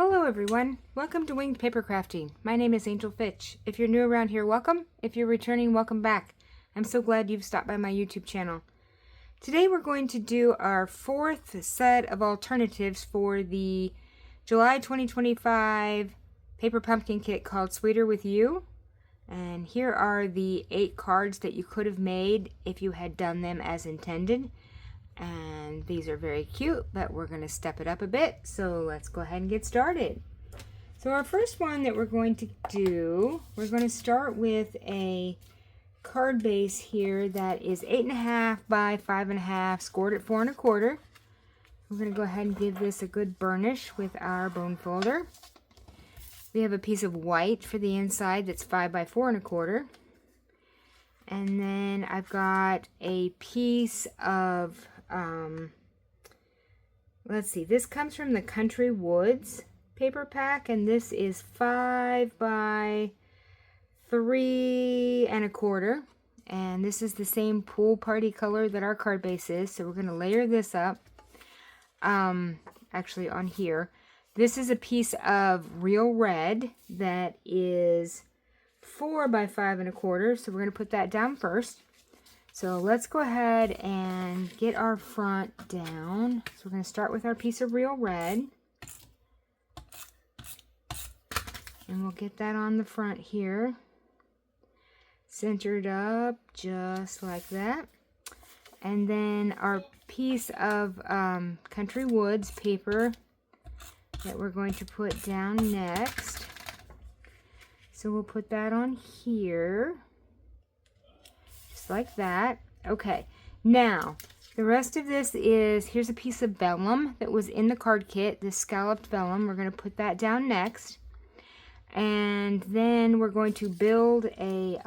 Hello everyone, welcome to Winged Paper Crafting. My name is Angel Fitch. If you're new around here, welcome. If you're returning, welcome back. I'm so glad you've stopped by my YouTube channel. Today we're going to do our fourth set of alternatives for the July 2025 paper pumpkin kit called Sweeter With You. And here are the 8 cards that you could have made if you had done them as intended. And these are very cute, but we're going to step it up a bit. So let's go ahead and get started. So our first one that we're going to do, we're going to start with a card base here that is 8.5 by 5.5, scored at 4 1/4. We're going to go ahead and give this a good burnish with our bone folder. We have a piece of white for the inside that's 5 by 4 1/4. And then I've got a piece of let's see, this comes from the Country Woods paper pack, and this is 5 by 3 1/4, and this is the same pool party color that our card base is. So we're going to layer this up actually on here. This is a piece of real red that is 4 by 5 1/4, so we're going to put that down first. So let's go ahead and get our front down. So we're going to start with our piece of real red. And we'll get that on the front here. Centered up just like that. And then our piece of Country Woods paper that we're going to put down next. So we'll put that on here. Like that. Okay, now the rest of this is, here's a piece of vellum that was in the card kit, this scalloped vellum. We're going to put that down next, and then we're going to build a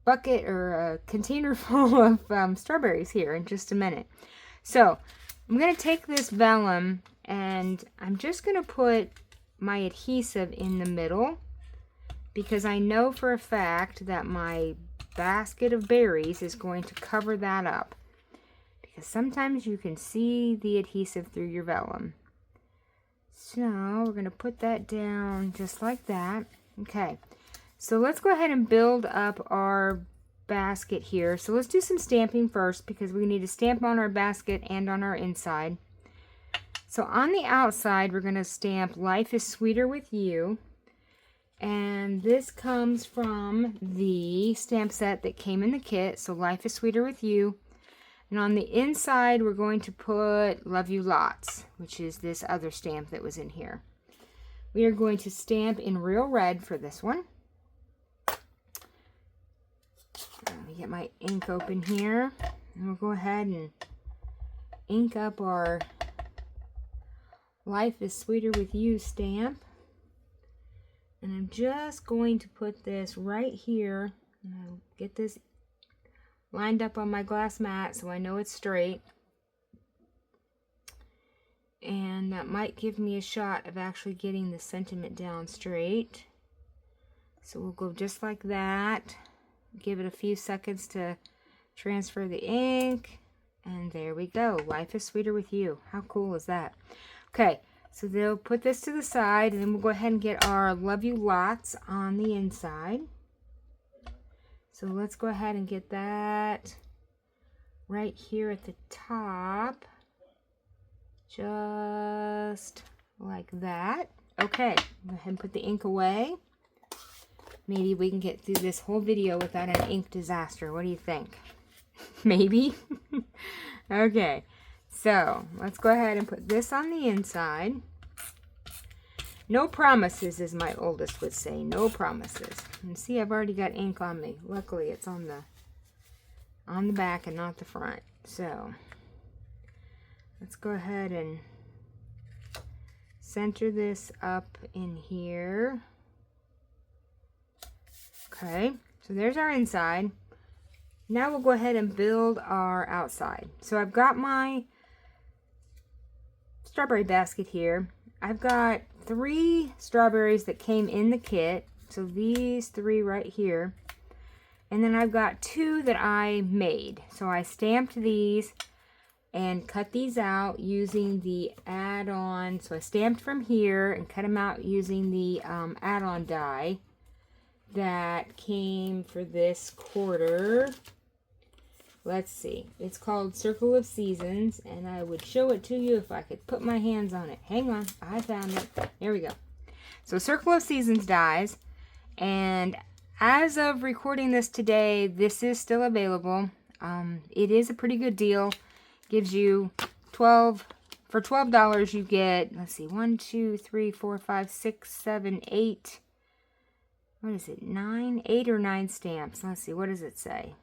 bucket or a container full of strawberries here in just a minute. So I'm going to take this vellum and I'm just going to put my adhesive in the middle, because I know for a fact that my basket of berries is going to cover that up, because sometimes you can see the adhesive through your vellum. So we're going to put that down just like that. Okay, so let's go ahead and build up our basket here. So let's do some stamping first, because we need to stamp on our basket and on our inside. So on the outside, we're going to stamp Life is Sweeter With You. And this comes from the stamp set that came in the kit. So Life is Sweeter With You. And on the inside, we're going to put Love You Lots, which is this other stamp that was in here. We are going to stamp in real red for this one. Let me get my ink open here. And we'll go ahead and ink up our Life is Sweeter With You stamp. And I'm just going to put this right here. I'll get this lined up on my glass mat so I know it's straight. And that might give me a shot of actually getting the sentiment down straight. So we'll go just like that. Give it a few seconds to transfer the ink. And there we go. Life is Sweeter With You. How cool is that? Okay. So they'll put this to the side, and then we'll go ahead and get our Love You Lots on the inside. So let's go ahead and get that right here at the top. Just like that. Okay, go ahead and put the ink away. Maybe we can get through this whole video without an ink disaster. What do you think? Maybe? Okay. So, let's go ahead and put this on the inside. No promises, as my oldest would say. No promises. And see, I've already got ink on me. Luckily, it's on the back and not the front. So, let's go ahead and center this up in here. Okay, so there's our inside. Now we'll go ahead and build our outside. So I've got my strawberry basket here. I've got 3 strawberries that came in the kit. So these 3 right here. And then I've got 2 that I made. So I stamped these and cut these out using the add-on. So I stamped from here and cut them out using the add-on die that came for this quarter. Let's see. It's called Circle of Seasons, and I would show it to you if I could put my hands on it. Hang on. I found it. There we go. So Circle of Seasons dies, and as of recording this today, this is still available. It is a pretty good deal. Gives you 12, for $12 you get, let's see, 1, 2, 3, 4, 5, 6, 7, 8, what is it, 8 or 9 stamps. Let's see, what does it say?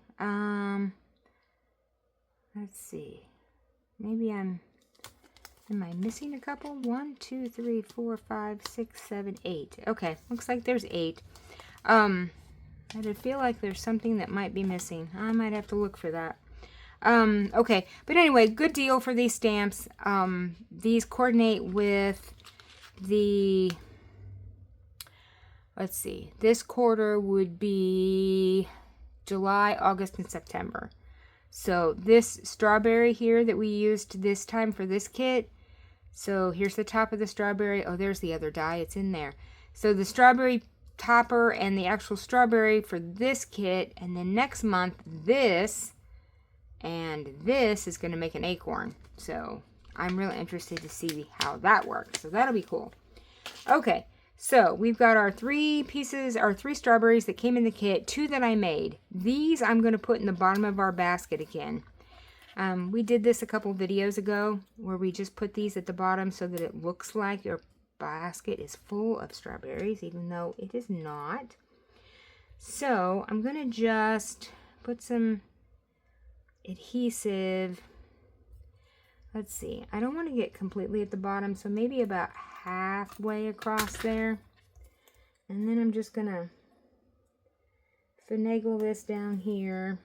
Let's see, maybe am I missing a couple? 1, 2, 3, 4, 5, 6, 7, 8. Okay, looks like there's 8. I feel like there's something that might be missing. I might have to look for that. Okay, but anyway, good deal for these stamps. These coordinate with the, let's see, this quarter would be July, August, and September. So this strawberry here that we used this time for this kit, so here's the top of the strawberry. Oh, there's the other die. It's in there. So the strawberry topper and the actual strawberry for this kit, and then next month this and this is going to make an acorn. So I'm really interested to see how that works. So that'll be cool. Okay, so we've got our 3 pieces, our 3 strawberries that came in the kit, 2 that I made. These I'm going to put in the bottom of our basket again. We did this a couple videos ago where we just put these at the bottom so that it looks like your basket is full of strawberries, even though it is not. So I'm going to just put some adhesive. Let's see, I don't want to get completely at the bottom, so maybe about halfway across there. And then I'm just gonna finagle this down here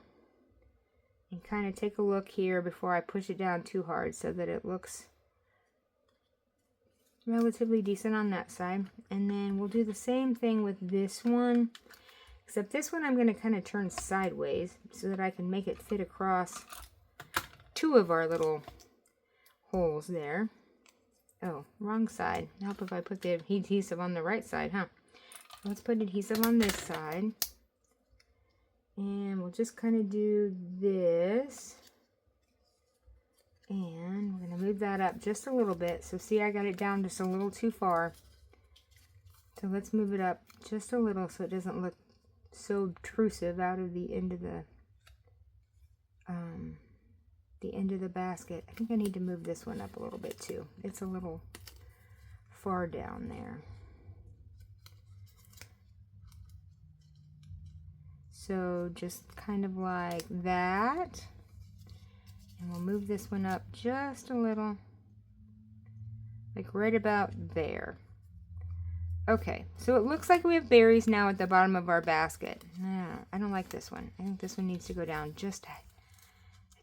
and kind of take a look here before I push it down too hard so that it looks relatively decent on that side. And then we'll do the same thing with this one, except this one I'm going to kind of turn sideways so that I can make it fit across 2 of our little holes there. Oh, wrong side. Help if I put the adhesive on the right side, huh? Let's put adhesive on this side. And we'll just kind of do this. And we're going to move that up just a little bit. So see, I got it down just a little too far. So let's move it up just a little so it doesn't look so obtrusive out of the end of the basket. I think I need to move this one up a little bit too. It's a little far down there. So just kind of like that. And we'll move this one up just a little, like right about there. Okay, so it looks like we have berries now at the bottom of our basket. I don't like this one. I think this one needs to go down just the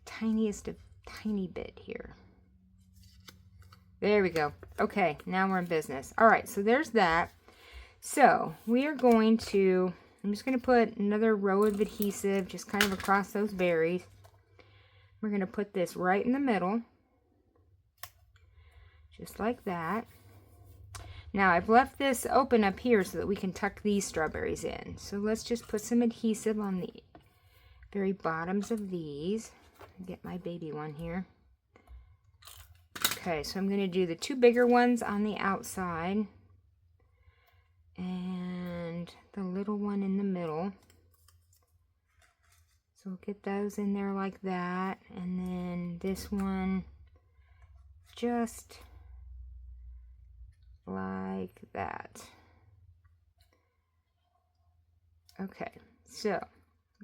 tiniest of tiny bit here. There we go. Okay, now we're in business. All right, so there's that. So we are going to, I'm just going to put another row of adhesive just kind of across those berries. We're going to put this right in the middle, just like that. Now I've left this open up here so that we can tuck these strawberries in. So let's just put some adhesive on the very bottoms of these. Get my baby one here. Okay, so I'm going to do the 2 bigger ones on the outside and the little one in the middle. So we'll get those in there like that, and then this one just like that. Okay, so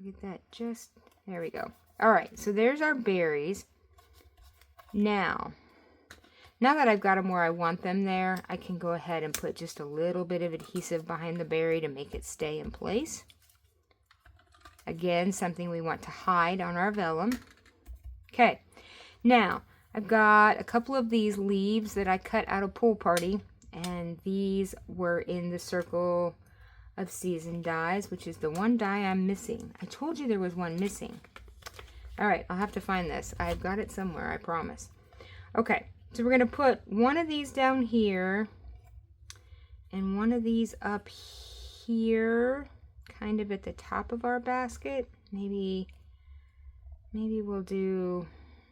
get that just, there we go. All right, so there's our berries. Now that I've got them where I want them there, I can go ahead and put just a little bit of adhesive behind the berry to make it stay in place. Again, something we want to hide on our vellum. Okay, now I've got a couple of these leaves that I cut out of Pool Party, and these were in the Circle of Season dies, which is the one die I'm missing. I told you there was one missing. All right, I'll have to find this. I've got it somewhere, I promise. Okay, so we're going to put one of these down here and one of these up here, kind of at the top of our basket. Maybe we'll do,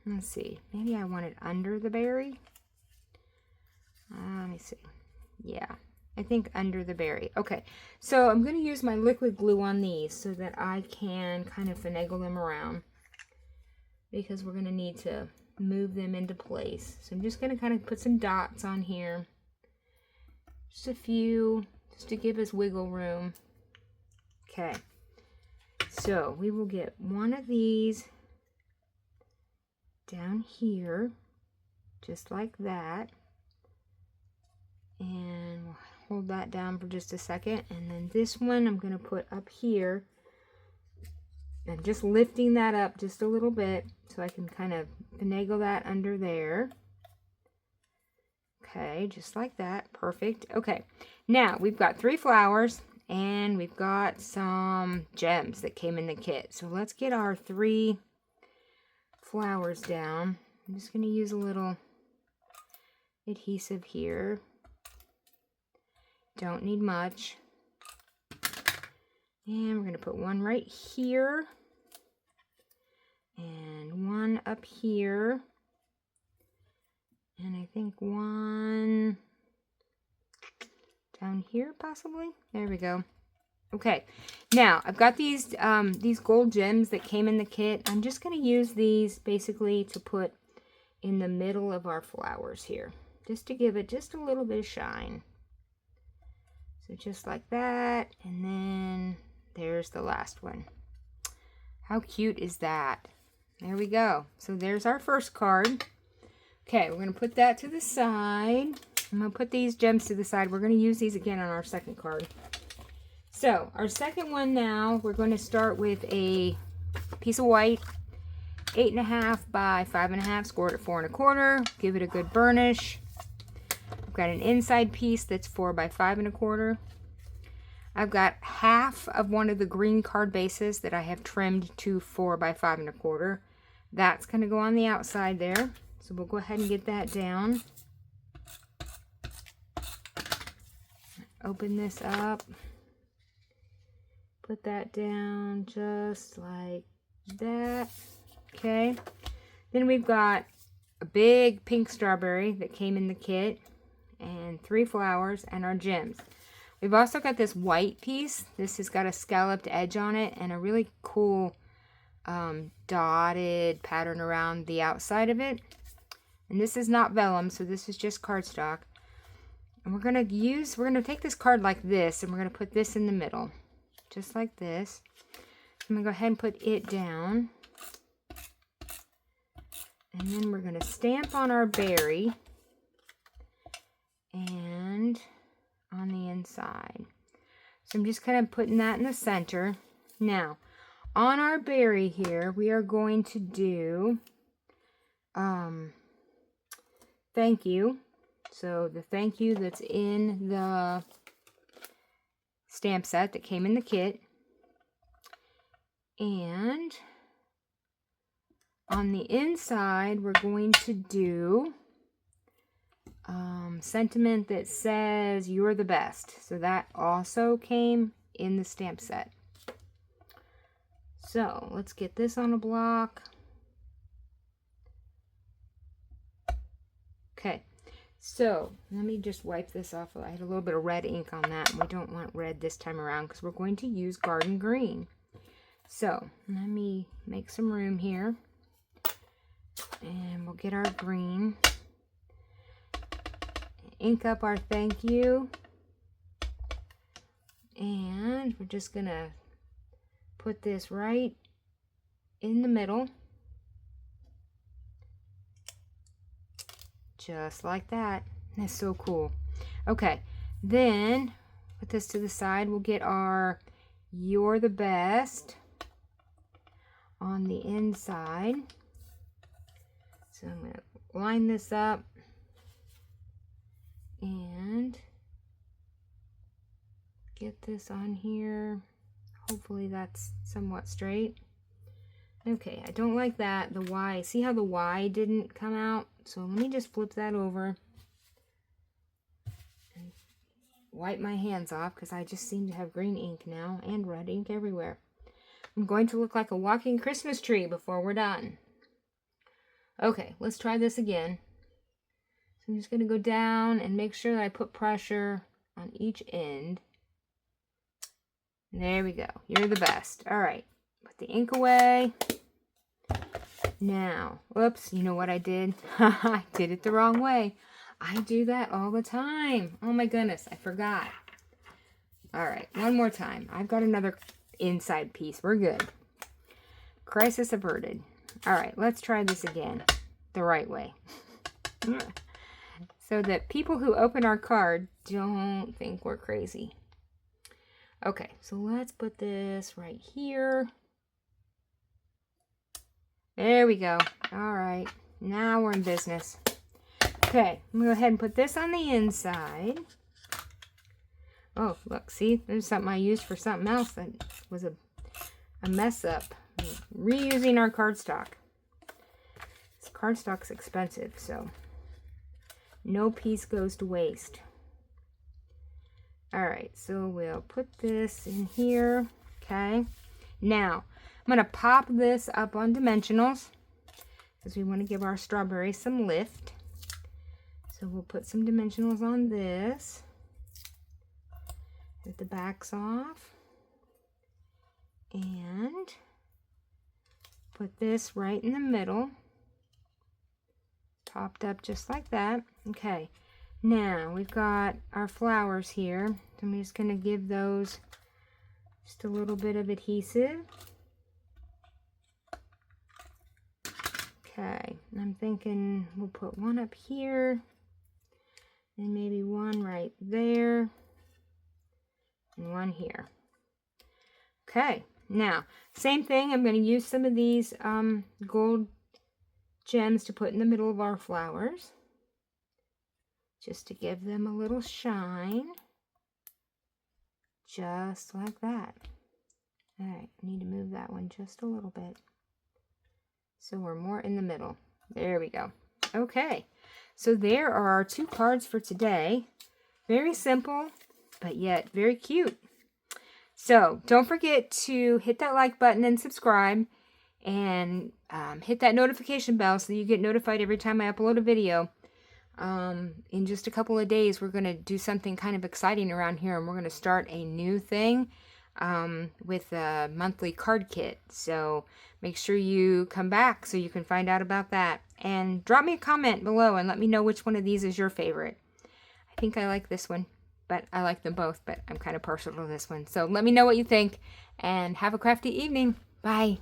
let's see, maybe I want it under the berry. Let me see. Yeah, I think under the berry. Okay, so I'm going to use my liquid glue on these so that I can kind of finagle them around, because we're going to need to move them into place. So I'm just going to kind of put some dots on here. Just a few, just to give us wiggle room. Okay, so we will get one of these down here, just like that. And we'll hold that down for just a second. And then this one I'm going to put up here. I'm just lifting that up just a little bit so I can kind of finagle that under there. Okay, just like that. Perfect. Okay, now we've got 3 flowers and we've got some gems that came in the kit. So let's get our 3 flowers down. I'm just going to use a little adhesive here. Don't need much. And we're going to put one right here and one up here. And I think one down here possibly. There we go. Okay, now I've got these gold gems that came in the kit. I'm just going to use these basically to put in the middle of our flowers here, just to give it just a little bit of shine. So just like that, and then there's the last one. How cute is that? There we go. So there's our first card. Okay, we're going to put that to the side. I'm going to put these gems to the side. We're going to use these again on our second card. So our second one now, we're going to start with a piece of white, 8.5 by 5.5, scored at 4 1/4. Give it a good burnish. I've got an inside piece that's 4 by 5 1/4. I've got half of one of the green card bases that I have trimmed to 4 by 5 1/4. That's going to go on the outside there. So we'll go ahead and get that down. Open this up. Put that down just like that. Okay. Then we've got a big pink strawberry that came in the kit, and 3 flowers and our gems. We've also got this white piece. This has got a scalloped edge on it and a really cool dotted pattern around the outside of it. And this is not vellum, so this is just cardstock. And we're going to take this card like this, and we're going to put this in the middle. Just like this. I'm going to go ahead and put it down. And then we're going to stamp on our berry. And on the inside. So I'm just kind of putting that in the center. Now, on our berry here, we are going to do thank you. So the thank you that's in the stamp set that came in the kit. And on the inside, we're going to do sentiment that says you're the best. So that also came in the stamp set. So let's get this on a block. Okay, so let me just wipe this off. I had a little bit of red ink on that, and we don't want red this time around because we're going to use garden green. So let me make some room here, and we'll get our green. Ink up our thank you, and we're just gonna put this right in the middle, just like that. That's so cool. Okay, then put this to the side. We'll get our you're the best on the inside. So I'm gonna line this up and get this on here. Hopefully that's somewhat straight. Okay, I don't like that. The Y. See how the Y didn't come out? So let me just flip that over. And wipe my hands off because I just seem to have green ink now and red ink everywhere. I'm going to look like a walking Christmas tree before we're done. Okay, let's try this again. So I'm just going to go down and make sure that I put pressure on each end. There we go. You're the best. All right. Put the ink away. Now, whoops, you know what I did? I did it the wrong way. I do that all the time. Oh my goodness, I forgot. All right, one more time. I've got another inside piece. We're good. Crisis averted. All right, let's try this again the right way. So that people who open our card don't think we're crazy. Okay, so let's put this right here. There we go. All right, now we're in business. Okay, I'm going to go ahead and put this on the inside. Oh, look, see? There's something I used for something else that was a mess up. Reusing our cardstock. This cardstock's expensive, so no piece goes to waste. All right, so we'll put this in here. Okay, now I'm going to pop this up on dimensionals because we want to give our strawberry some lift. So we'll put some dimensionals on this. Get the backs off. And put this right in the middle. Popped up just like that. Okay, now we've got our flowers here. So I'm just going to give those just a little bit of adhesive. Okay, I'm thinking we'll put one up here and maybe one right there and one here. Okay, now same thing. I'm going to use some of these gold gems to put in the middle of our flowers just to give them a little shine, just like that. All right, I need to move that one just a little bit so we're more in the middle. There we go. Okay, so there are our 2 cards for today. Very simple, but yet very cute. So don't forget to hit that like button and subscribe, and hit that notification bell so you get notified every time I upload a video. In just a couple of days, we're going to do something kind of exciting around here, and we're going to start a new thing with a monthly card kit. So make sure you come back so you can find out about that. And drop me a comment below and let me know which one of these is your favorite. I think I like this one, but I like them both, but I'm kind of partial to this one. So let me know what you think, and have a crafty evening. Bye.